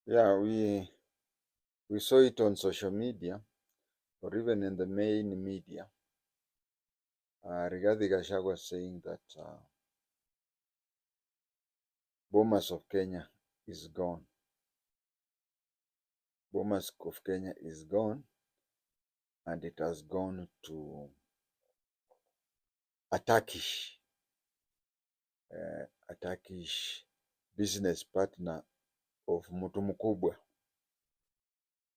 Yeah, we saw it on social media or even in the main media. Rigathi was saying that Bomas of Kenya is gone. Bomas of Kenya is gone, and it has gone to a Turkish business partner of mtu mkubwa.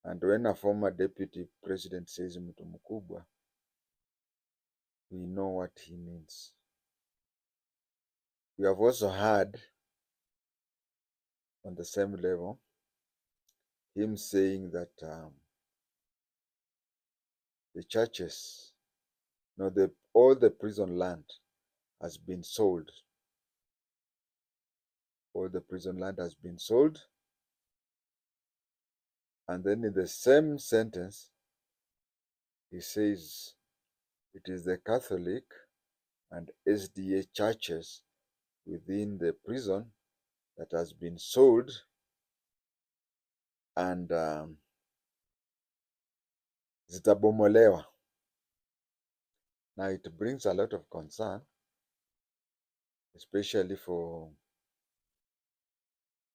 And when a former deputy president says mtu mkubwa, we know what he means. We have also heard on the same level him saying that the churches, no, all the prison land has been sold. All the prison land has been sold. And then in the same sentence, he says it is the Catholic and SDA churches within the prison that has been sold, and zitabomolewa. Now it brings a lot of concern, especially for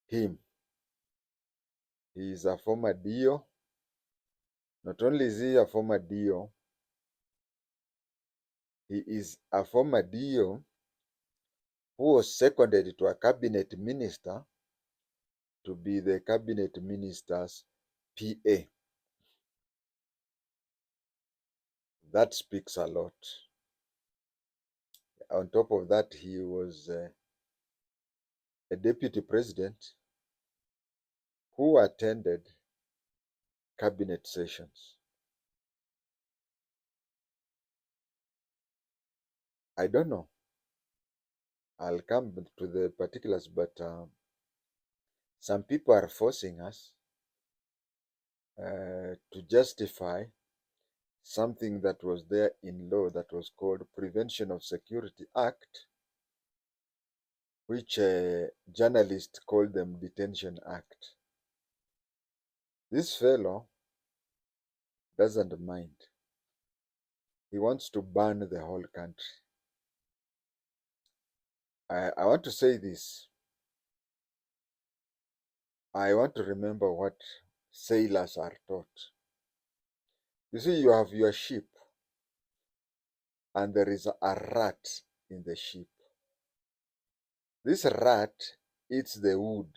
him. He is a former DO. Not only is he a former DO, he is a former DO who was seconded to a cabinet minister to be the cabinet minister's PA. That speaks a lot. On top of that, he was a deputy president who attended cabinet sessions. I don't know. I'll come to the particulars, but some people are forcing us to justify something that was there in law that was called Prevention of Security Act, which journalists call them Detention Act. This fellow doesn't mind. He wants to ban the whole country. I want to say this. I want to remember what sailors are taught. You see, you have your ship, and there is a rat in the ship. This rat eats the wood,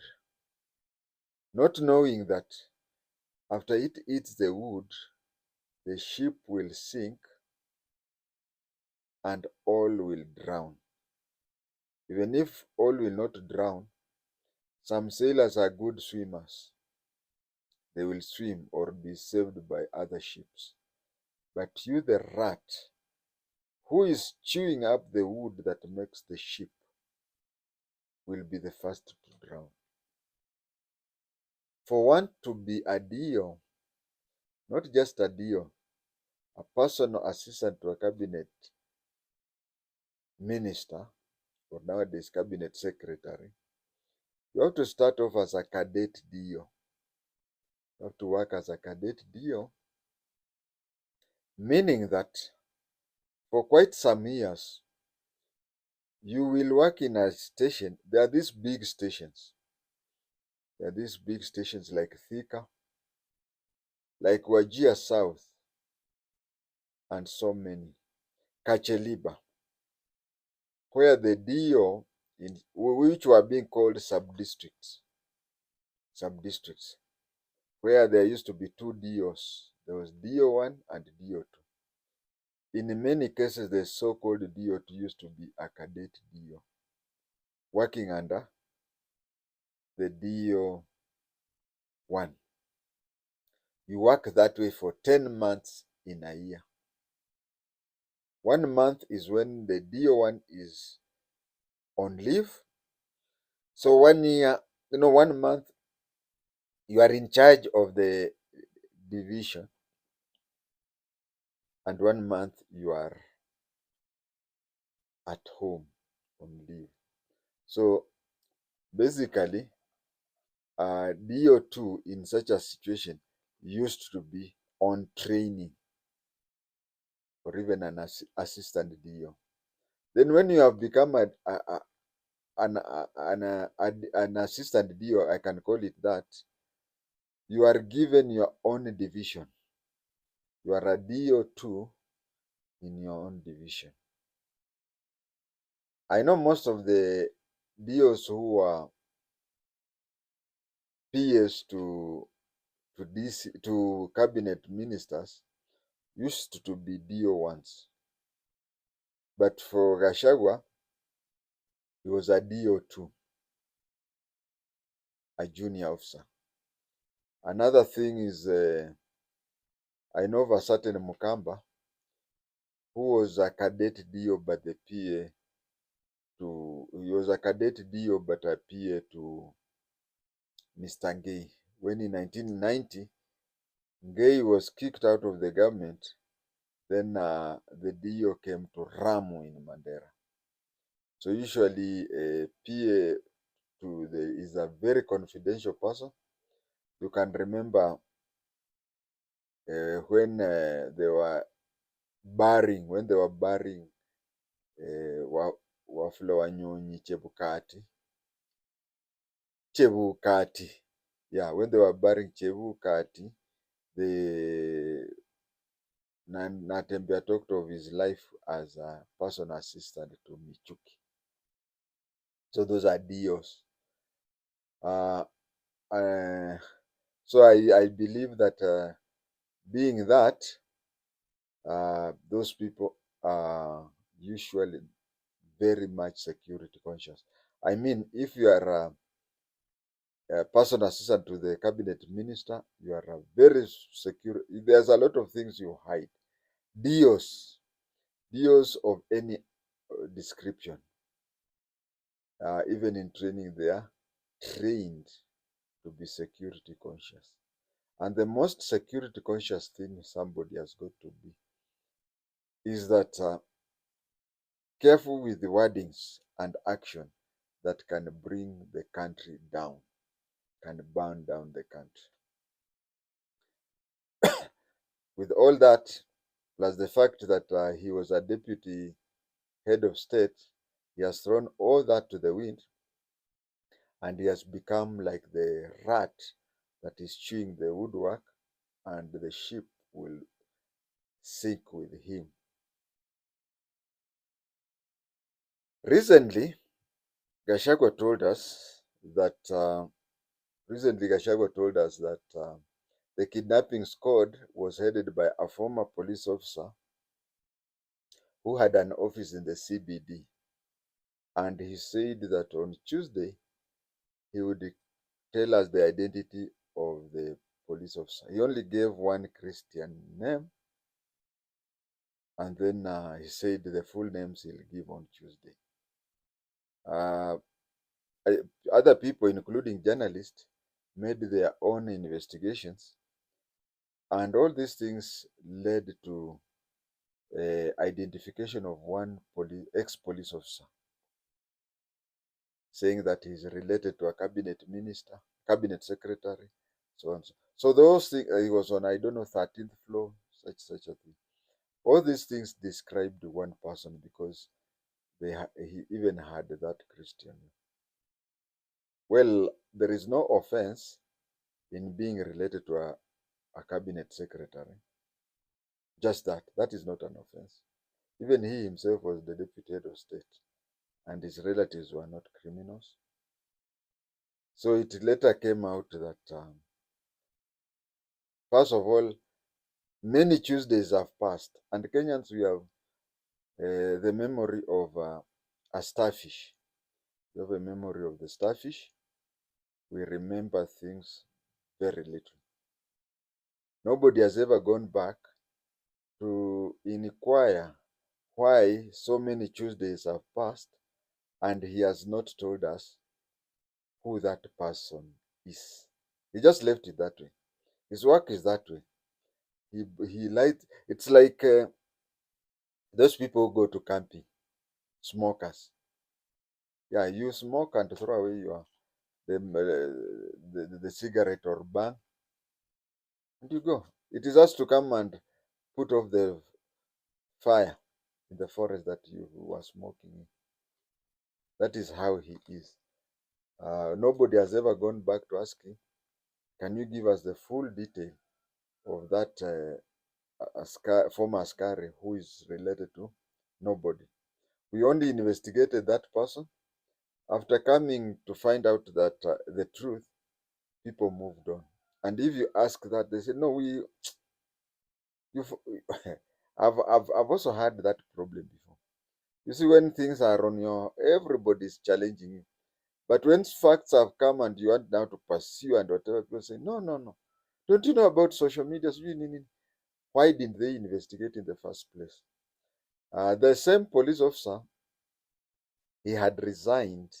not knowing that after it eats the wood, the ship will sink and all will drown. Even if all will not drown, some sailors are good swimmers. They will swim or be saved by other ships. But you, the rat, who is chewing up the wood that makes the ship, will be the first to drown. For one to be a DO, not just a DO, a personal assistant to a cabinet minister, or nowadays cabinet secretary, you have to start off as a cadet DO. You have to work as a cadet DO, meaning that for quite some years, you will work in a station. There are these big stations. There are these big stations like Thika, like Wajir South, and so many. Kacheliba, where the DO, which were being called sub-districts, where there used to be two DOs. There was DO1 and DO2. In many cases, the so-called DO2 used to be a cadet DO, working under the DO1. You work that way for 10 months in a year. 1 month is when the DO1 is on leave. So 1 year, 1 month, you are in charge of the division, and 1 month you are at home on leave. So basically, DO2 in such a situation used to be on training, or even an assistant DO. Then when you have become an assistant DO, I can call it that, you are given your own division. You are a DO2 in your own division. I know most of the DOs who are PS to cabinet ministers used to be DO1s. But for Gachagua, he was a DO2, a junior officer. Another thing is, I know of a certain Mukamba who was a cadet DO but the PA he was a cadet DO but a PA to Mr. Ngei. When in 1990, Ngei was kicked out of the government, then the DO came to Ramu in Mandera. So usually a PA is a very confidential person. You can remember when they were burying Wafula Wanyonyi Chebukati. Yeah, when they were burying Chebukati, Natembea talked of his life as a personal assistant to Michuki. So those are DOs. So I believe that being that, those people are usually very much security conscious. I mean, if you are a personal assistant to the cabinet minister, you are a very secure. There's a lot of things you hide. DOs of any description, even in training, they are trained to be security conscious. And the most security conscious thing somebody has got to be is that careful with the wordings and action that can bring the country down, can burn down the country. With all that, plus the fact that he was a deputy head of state, he has thrown all that to the wind, and he has become like the rat that is chewing the woodwork, and the ship will sink with him. Recently, Gachagua told us that the kidnapping squad was headed by a former police officer who had an office in the CBD. And he said that on Tuesday, he would tell us the identity of the police officer. He only gave one Christian name, and then he said the full names he'll give on Tuesday. Other people, including journalists, made their own investigations, and all these things led to identification of one ex-police officer, saying that he's related to a cabinet minister, cabinet secretary, so on. So those things, he was on, I don't know, 13th floor, such a thing. All these things described one person because he even had that Christian. Well, there is no offense in being related to a cabinet secretary. Just that is not an offense. Even he himself was the deputy head of state, and his relatives were not criminals. So it later came out that, first of all, many Tuesdays have passed, and Kenyans, we have the memory of a starfish. We have a memory of the starfish. We remember things very little. Nobody has ever gone back to inquire why so many Tuesdays have passed, and he has not told us who that person is. He just left it that way. His work is that way. He lied. It's like those people who go to camping, smokers. Yeah, you smoke and throw away the cigarette or bang, and you go. It is us to come and put off the fire in the forest that you were smoking in. That is how he is. Nobody has ever gone back to ask him, can you give us the full detail of that former Askari who is related to? Nobody. We only investigated that person. After coming to find out that the truth, people moved on. And if you ask that, they say, no, you, I've also had that problem before. You see, when things are on your, everybody's challenging you. But when facts have come and you want now to pursue and whatever, people say, no, no, no. Don't you know about social media? Why didn't they investigate in the first place? The same police officer, he had resigned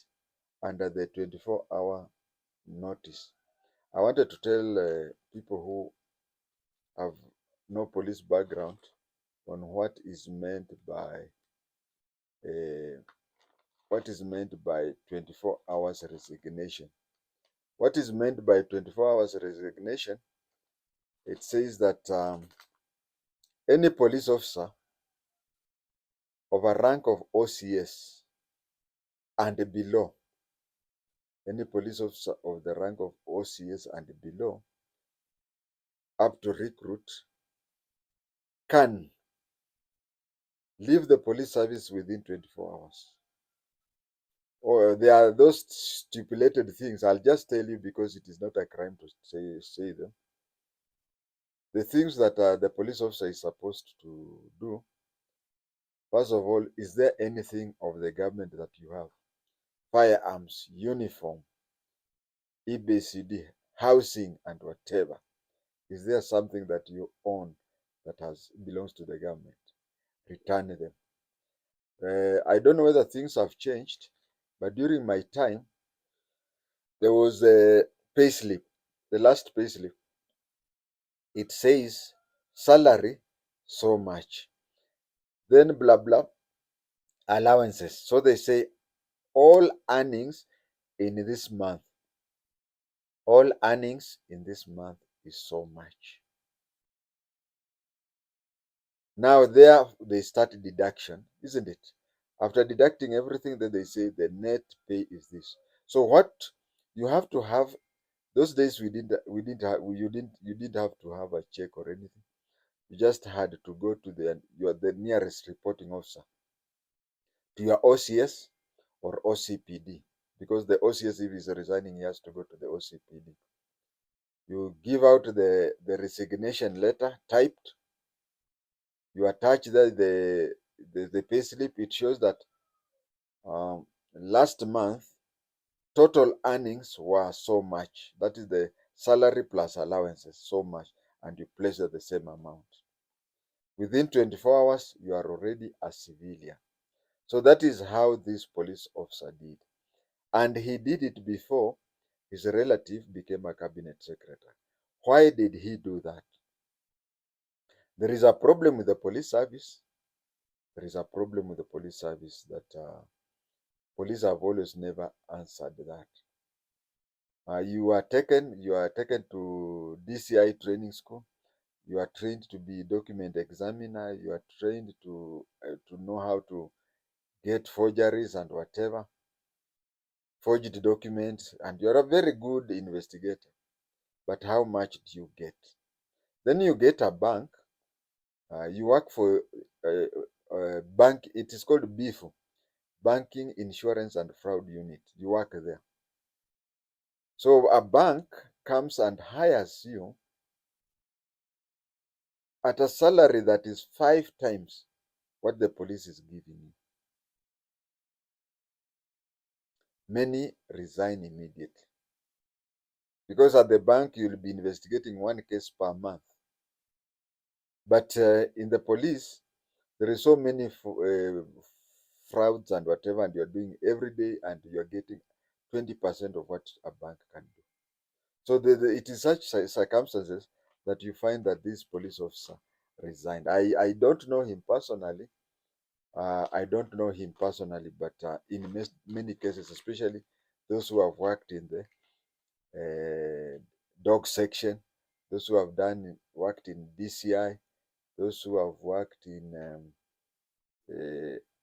under the 24-hour notice. I wanted to tell people who have no police background on uh, what is meant by 24 hours resignation. What is meant by 24 hours resignation? It says that any police officer of a rank of OCS and below, any police officer of the rank of OCS and below, up to recruit, can leave the police service within 24 hours. Or there are those stipulated things. I'll just tell you because it is not a crime to say them. The things that the police officer is supposed to do, first of all, is there anything of the government that you have? Firearms, uniform, EBCD, housing, and whatever. Is there something that you own that belongs to the government? Return them. I don't know whether things have changed, but during my time, there was a payslip, the last payslip. It says salary so much, then blah blah allowances. So they say all earnings in this month, all earnings in this month is so much. Now there they start deduction, isn't it? After deducting everything, then they say the net pay is this. So what you have to have, those days you didn't have to have a check or anything. You just had to go to the nearest reporting officer, to your OCS or OCPD, because the OCS, if he's resigning, he has to go to the OCPD. You give out the resignation letter typed. You attach the pay slip. It shows that last month total earnings were so much. That is the salary plus allowances, so much, and you place the same amount. Within 24 hours, you are already a civilian. So that is how this police officer did. And he did it before his relative became a cabinet secretary. Why did he do that? There is a problem with the police service. There is a problem with the police service that police have always never answered that. You are taken to DCI training school. You are trained to be document examiner. You are trained to know how to get forgeries and whatever, forged documents, and you're a very good investigator. But how much do you get? Then you get a bank. You work for a bank. It is called BIFO, Banking Insurance and Fraud Unit. You work there. So a bank comes and hires you at a salary that is 5 times what the police is giving you. Many resign immediately because at the bank you'll be investigating one case per month. But in the police, there is so many frauds and whatever, and you're doing every day, and you're getting 20% of what a bank can do. So it is such circumstances that you find that this police officer resigned. I don't know him personally. But in many cases, especially those who have worked in dog section, those who have worked in DCI, those who have worked in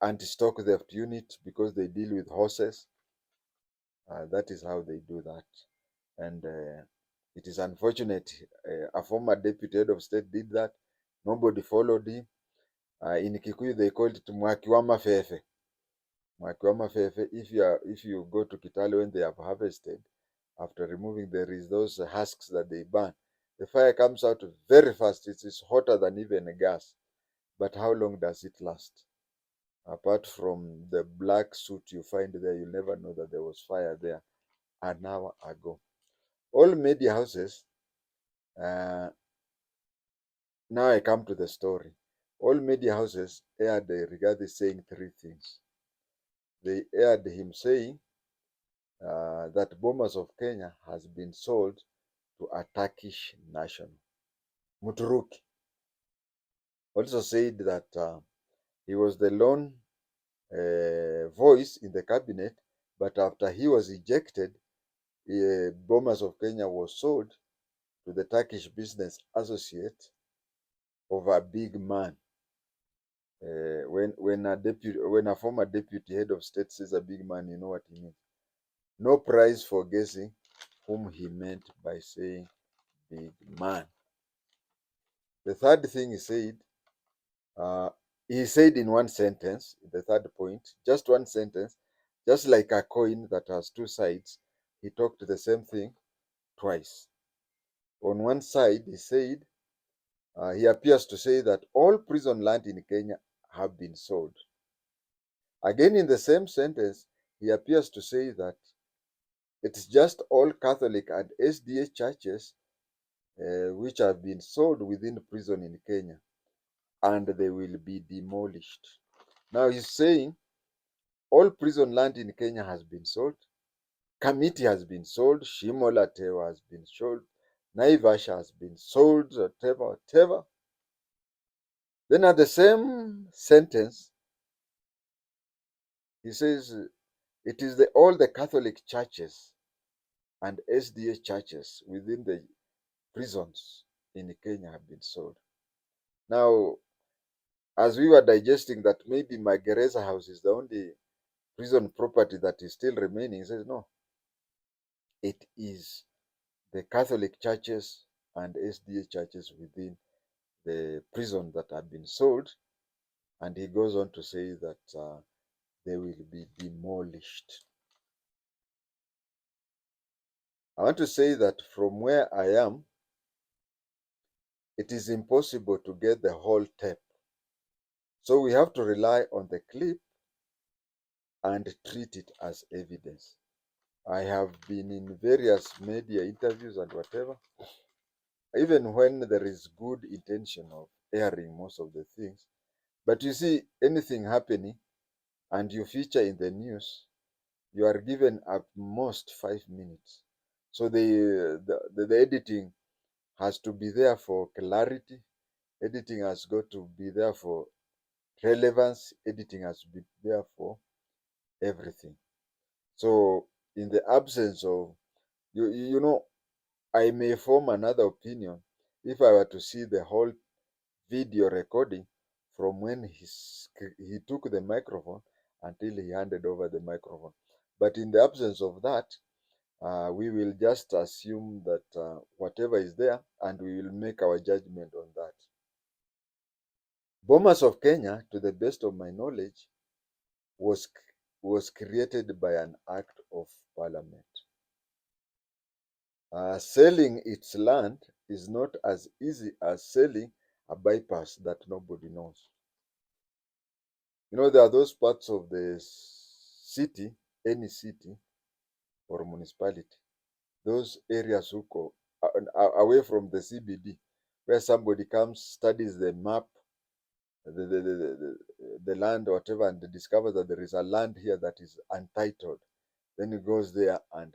anti-stock theft unit because they deal with horses. That is how they do that. And it is unfortunate a former deputy head of state did that. Nobody followed him. In Kikuyu, they called it Mwakiwama Fefe. Mwakiwama Fefe. If you go to Kitale when they have harvested, after removing, there is those husks that they burn. The fire comes out very fast. It is hotter than even a gas. But how long does it last? Apart from the black suit you find there, you'll never know that there was fire there an hour ago. All media houses, uh, now I come to the story. All media houses aired Rigathi saying three things. They aired him saying that Bomas of Kenya has been sold to a Turkish national. Muturuki also said that he was the lone voice in the cabinet, but after he was ejected, Bomas of Kenya was sold to the Turkish business associate of a big man. When a former deputy head of state says a big man, you know what he means. No prize for guessing whom he meant by saying big man. The third thing he said in one sentence, the third point, just one sentence, just like a coin that has two sides, he talked the same thing twice. On one side, he said, he appears to say that all prison land in Kenya have been sold. Again, in the same sentence, he appears to say that it's just all Catholic and SDA churches which have been sold within prison in Kenya, and they will be demolished. Now he's saying all prison land in Kenya has been sold. Kamiti has been sold. Shimola Tewa has been sold. Naivasha has been sold, whatever. Then at the same sentence, he says it is all the Catholic churches and SDA churches within the prisons in Kenya have been sold. Now, as we were digesting that maybe my Gereza house is the only prison property that is still remaining, he says, no, it is the Catholic churches and SDA churches within the prison that have been sold. And he goes on to say that they will be demolished. I want to say that from where I am, it is impossible to get the whole tape. So we have to rely on the clip and treat it as evidence. I have been in various media interviews and whatever, even when there is good intention of airing most of the things. But you see, anything happening and you feature in the news, you are given at most 5 minutes. So the editing has to be there for clarity. Editing has got to be there for relevance. Editing has to be there for everything. So in the absence of, you know, I may form another opinion if I were to see the whole video recording from when he took the microphone until he handed over the microphone. But in the absence of that, we will just assume that whatever is there, and we will make our judgment on that. Bomas of Kenya, to the best of my knowledge, was created by an act of parliament. Selling its land is not as easy as selling a bypass that nobody knows. You know, there are those parts of the city, any city or municipality, those areas who go away from the CBD, where somebody comes, studies the map, the land or whatever, and discovers that there is a land here that is untitled. Then he goes there and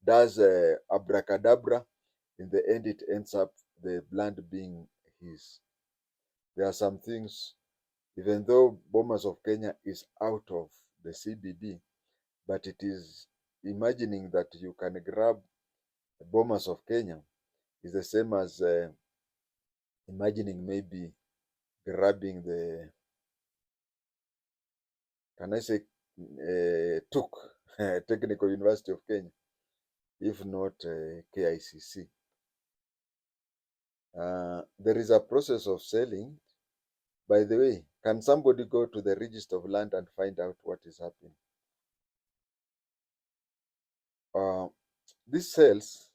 does abracadabra. In the end, it ends up the land being his. There are some things, even though Bomas of Kenya is out of the CBD, but it is imagining that you can grab Bomas of Kenya is the same as imagining maybe grabbing the, can I say, TUK, Technical University of Kenya, if not KICC. There is a process of selling. By the way, can somebody go to the Register of Land and find out what is happening? These sales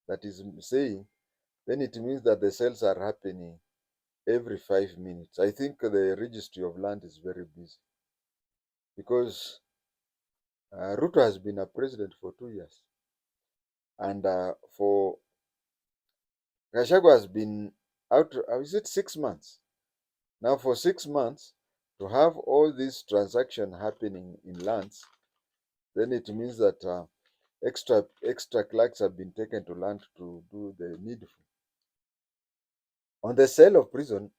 that is saying, then it means that the sales are happening every 5 minutes. I think the Registry of Land is very busy because Ruto has been a president for 2 years, and for Gachagua has been out. Is it 6 months now? For 6 months to have all these transactions happening in lands, then it means that extra clerks have been taken to land to do the needful. On the sale of prison,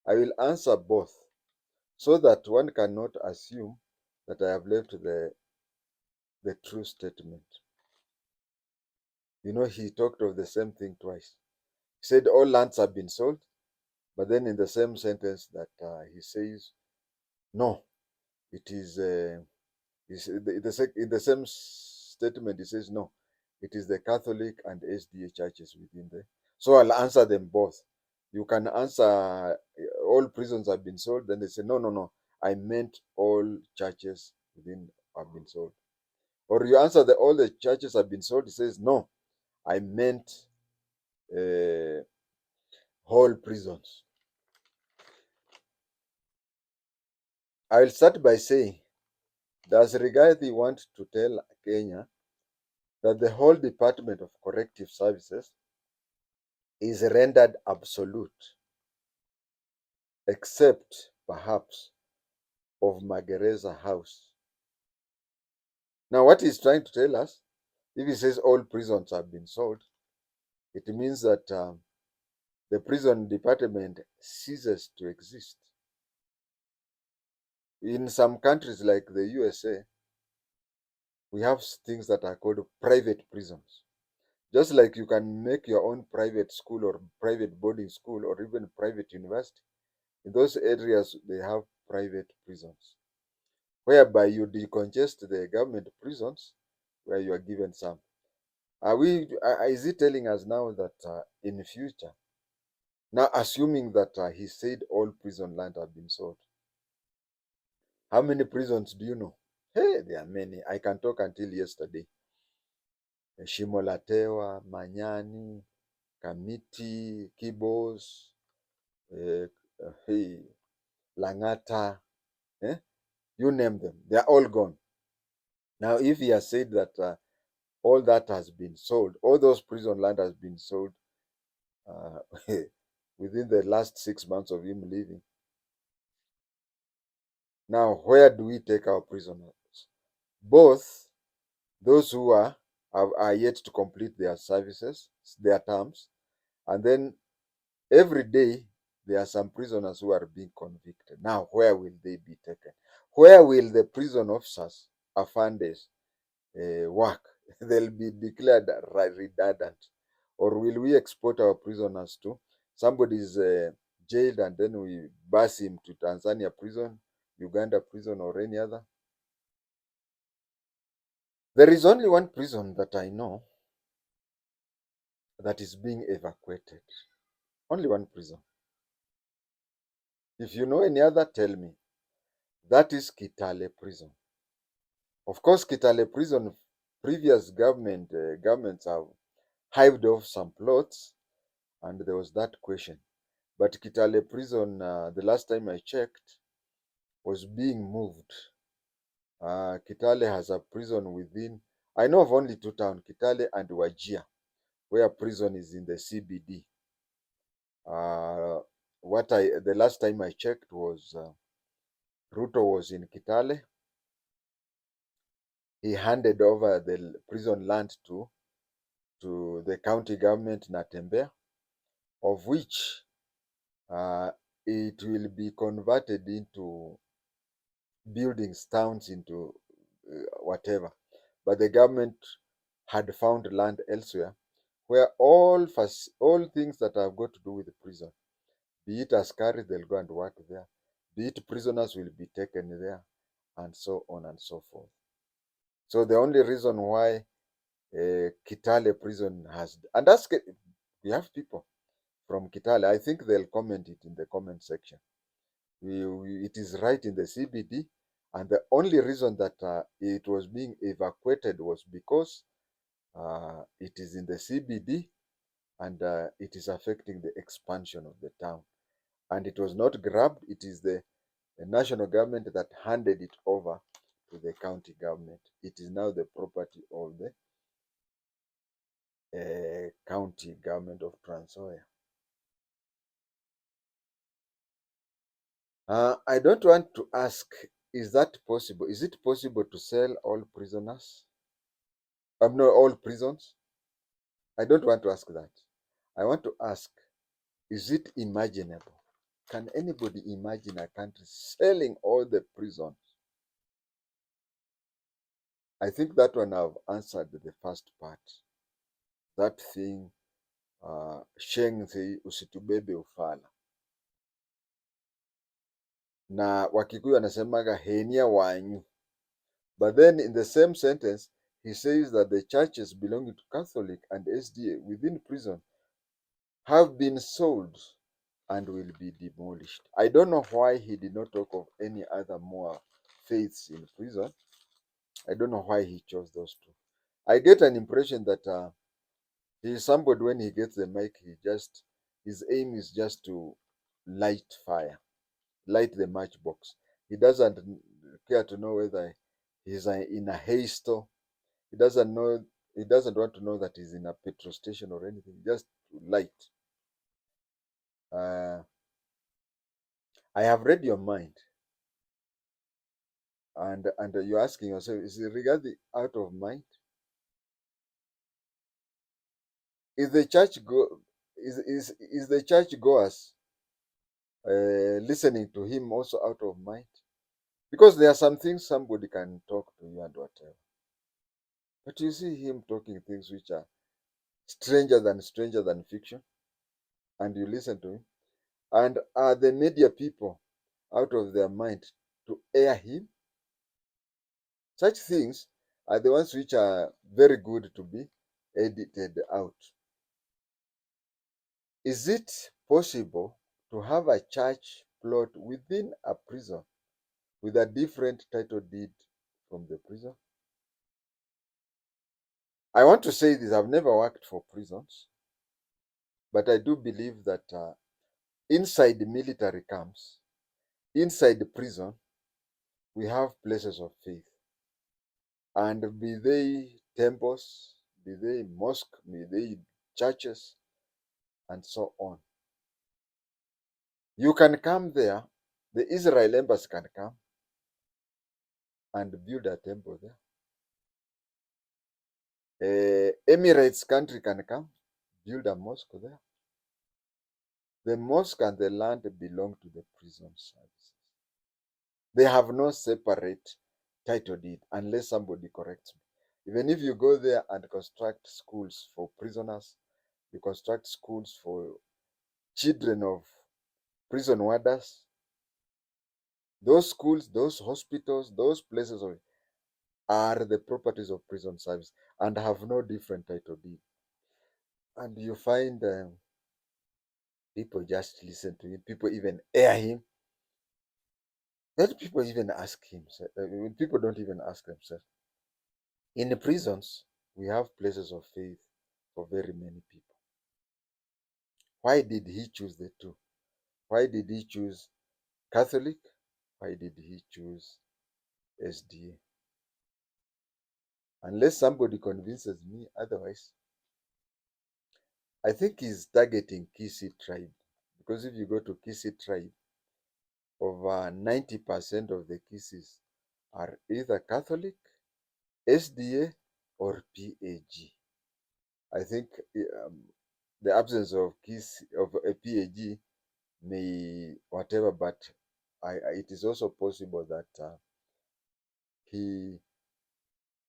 I will answer both so that one cannot assume that I have left the true statement. You know, he talked of the same thing twice. He said all lands have been sold, but then in the same sentence that he says, no, it is, in the same statement, he says, no, it is the Catholic and SDA churches within there. So I'll answer them both. You can answer all prisons have been sold, then they say, no, no, no, I meant all churches within have been sold. Or you answer that all the churches have been sold, he says, no, I meant whole prisons. I'll start by saying, does Rigathi want to tell Kenya that the whole Department of Corrective Services is rendered obsolete, except perhaps of Magereza House? Now, what he's trying to tell us, if he says all prisons have been sold, it means that the prison department ceases to exist. In some countries like the USA, we have things that are called private prisons. Just like you can make your own private school or private boarding school or even private university, in those areas they have private prisons, whereby you decongest the government prisons where you are given some. Is he telling us now that in future, now assuming that he said all prison land have been sold, how many prisons do you know? Hey, there are many. I can talk until yesterday. Shimolatewa, Manyani, Kamiti, Kibos, hey, Langata, you name them. They are all gone. Now, if he has said that all that has been sold, all those prison land has been sold uh, within the last 6 months of him leaving, now where do we take our prisoners? Both those who are yet to complete their services, their terms, and then every day there are some prisoners who are being convicted. Now, where will they be taken? Where will the prison officers, Afandes, work? They'll be declared redundant. Or will we export our prisoners to somebody is jailed and then we bus him to Tanzania prison, Uganda prison, or any other? There is only one prison that I know that is being evacuated. Only one prison. If you know any other, tell me. That is Kitale prison. Of course, Kitale prison, previous governments have hived off some plots, and there was that question. But Kitale prison, the last time I checked, was being moved. Kitale has a prison within. I know of only two towns, Kitale and Wajir, where prison is in the CBD. The last time I checked was Ruto was in Kitale. He handed over the prison land to the county government Natembea, of which it will be converted into buildings, towns, into whatever. But the government had found land elsewhere where all things that have got to do with the prison, be it askari, they'll go and work there, be it prisoners will be taken there, and so on and so forth. So the only reason why Kitale prison has, and that's, we have people from Kitale. I think they'll comment it in the comment section. It is right in the CBD, and the only reason that it was being evacuated was because it is in the CBD, and it is affecting the expansion of the town. And it was not grabbed, it is the national government that handed it over to the county government. It is now the property of the county government of Transoya. I don't want to ask, is that possible? Is it possible to sell all prisoners? No, all prisons? I don't want to ask that. I want to ask, is it imaginable? Can anybody imagine a country selling all the prisons? I think that one I've answered the first part. That thing, shenzi usitubebe ufala. Na Wakikuyu anasemaga henia wanyu. But then in the same sentence, he says that the churches belonging to Catholic and SDA within prison have been sold and will be demolished. I don't know why he did not talk of any other more faiths in prison. I don't know why he chose those two. I get an impression that he is somebody, when he gets the mic, his aim is just to light fire, light the matchbox. He doesn't care to know whether he's in a haystore. He doesn't know. He doesn't want to know that he's in a petrol station or anything. Just to light. Uh, I have read your mind, and you're asking yourself, is Rigathi out of mind? Is the church go? Is the church goers listening to him also out of mind? Because there are some things somebody can talk to you and whatever, but you see him talking things which are stranger than fiction, and you listen to him. And are the media people out of their mind to air him? Such things are the ones which are very good to be edited out. Is it possible to have a church plot within a prison with a different title deed from the prison? I want to say this, I've never worked for prisons, but I do believe that inside the military camps, inside the prison, we have places of faith. And be they temples, be they mosques, be they churches, and so on. You can come there, the Israel embassy can come and build a temple there. Emirates country can come, build a mosque there. The mosque and the land belong to the prison services. They have no separate title deed unless somebody corrects me. Even if you go there and construct schools for prisoners, you construct schools for children of prison warders, those schools, those hospitals, those places are the properties of prison service and have no different title deed. And you find people just listen to him, people even air him. Let people even ask him. People don't even ask themselves. In the prisons, we have places of faith for very many people. Why did he choose the two? Why did he choose Catholic? Why did he choose SDA? Unless somebody convinces me otherwise, I think he's targeting Kisi tribe. Because if you go to Kisi tribe, over 90% of the Kisis are either Catholic, SDA, or PAG. I think the absence of a PAG may whatever, but it is also possible that he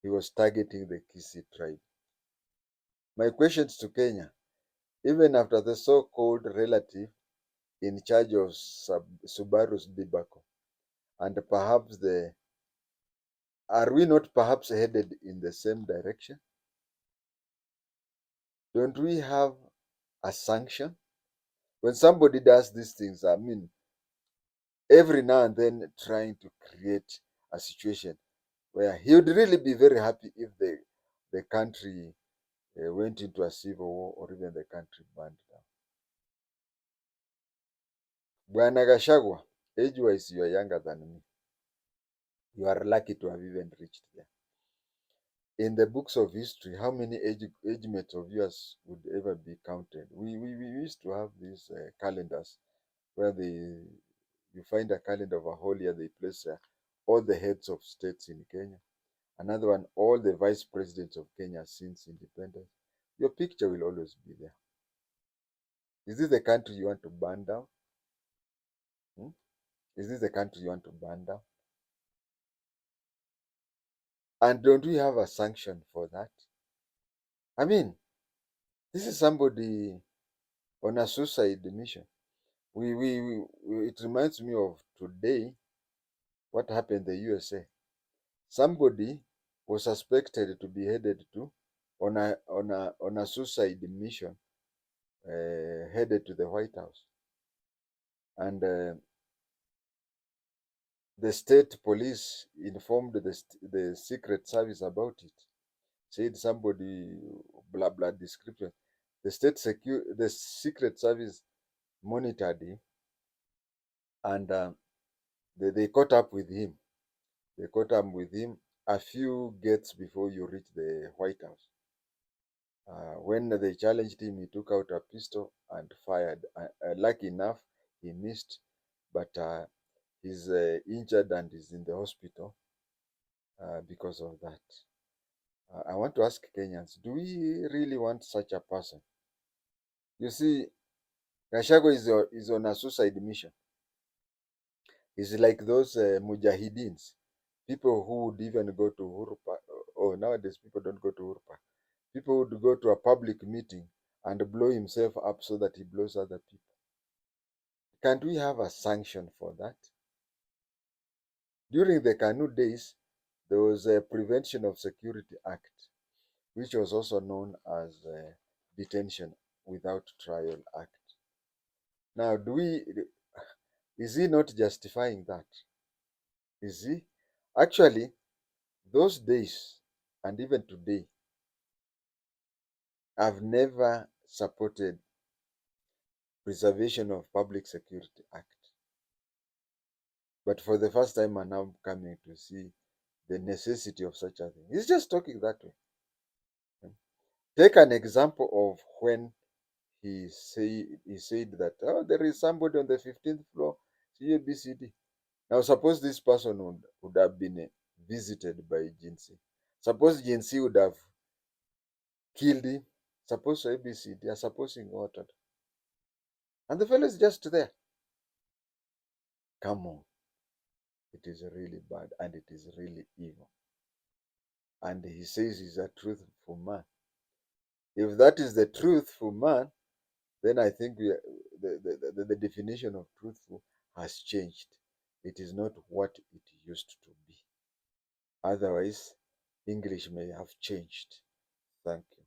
was targeting the Kisi tribe. My questions to Kenya, even after the so-called relative in charge of Subaru's debacle, and perhaps are we not perhaps headed in the same direction? Don't we have a sanction? When somebody does these things, I mean, every now and then trying to create a situation where he would really be very happy if the country went into a civil war or even the country burned down. Bwana Gashagwa, age-wise, you are younger than me. You are lucky to have even reached there. In the books of history, how many age mates of yours would ever be counted? We used to have these calendars where you find a calendar of a whole year, they place all the heads of states in Kenya. Another one, all the vice presidents of Kenya since independence. Your picture will always be there. Is this the country you want to burn down? Hmm? Is this the country you want to burn down? And don't we have a sanction for that? I mean, this is somebody on a suicide mission. It reminds me of today, what happened in the USA. Somebody was suspected to be headed to on a suicide mission, headed to the White House, and the state police informed the Secret Service about it. Said somebody blah blah description. The Secret Service monitored him, and they caught up with him. They caught up with him a few gates before you reach the White House. When they challenged him, he took out a pistol and fired. Lucky enough, he missed, but he's injured and is in the hospital because of that. I want to ask Kenyans, do we really want such a person? You see, Gashago is on a suicide mission. He's like those mujahidins, people who would even go to Hurupa. Oh, nowadays people don't go to Hurupa. People would go to a public meeting and blow himself up so that he blows other people. Can't we have a sanction for that? During the Kanu days, there was a Prevention of Security Act, which was also known as Detention Without Trial Act. Now, is he not justifying that? Is he? Actually, those days and even today, I've never supported Preservation of Public Security Act. But for the first time, I'm now coming to see the necessity of such a thing. He's just talking that way. Take an example of when he said that, oh, there is somebody on the 15th floor, CABCD. Now, suppose this person would have been visited by Jinsi. Suppose Jinsi would have killed him. Suppose ABCD are supposing what? And the fellow is just there. Come on. It is really bad and it is really evil. And he says he's a truthful man. If that is the truthful man, then I think the definition of truthful has changed. It is not what it used to be. Otherwise, English may have changed. Thank you.